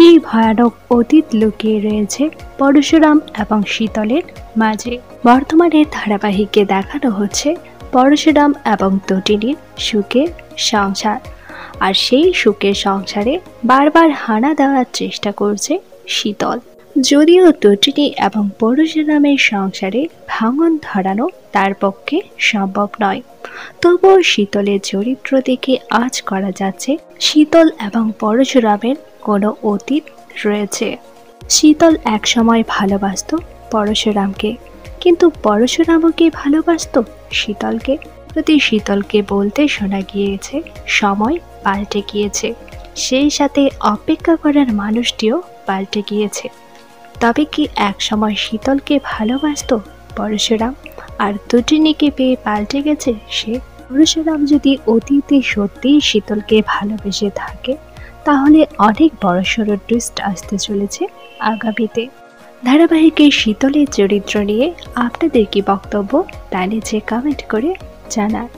সেই ভয়ানক অতীত লুকিয়ে রয়েছে পরশুরাম এবং শীতলের মাঝে। বর্তমানে ধারাবাহিকে দেখানো হচ্ছে পরশুরাম এবং তটিনীর সুখের সংসার, আর সেই সুখের সংসারে বারবার হানা দেওয়ার চেষ্টা করছে শীতল। যদিও তটিনী এবং পরশুরামের সংসারে ভাঙন ধরানো তার পক্ষে সম্ভব নয়, তবুও শীতলের চরিত্র দেখে আজ করা যাচ্ছে শীতল এবং পরশুরামের কোনো অতীত রয়েছে। শীতল একসময় ভালোবাসত পরশুরামকে, কিন্তু পরশুরামও কি ভালোবাসত শীতলকে? প্রতি শীতলকে বলতে শোনা গিয়েছে সময় পাল্টে গিয়েছে, সেই সাথে অপেক্ষা করার মানুষটিও পাল্টে গিয়েছে। তবে কি একসময় শীতলকে ভালোবাসত পরশুরাম, আর তটিনীকে পেয়ে পাল্টে গেছে সে? পরশুরাম যদি অতীতে সত্যিই শীতলকে ভালোবেসে থাকে, তাহলে অনেক বড়সড় টুইস্ট আসতে চলেছে আগামীতে। ধারাবাহিকের শীতলের চরিত্র নিয়ে আপনাদের কি বক্তব্য তা নিচে কমেন্ট করে জানান।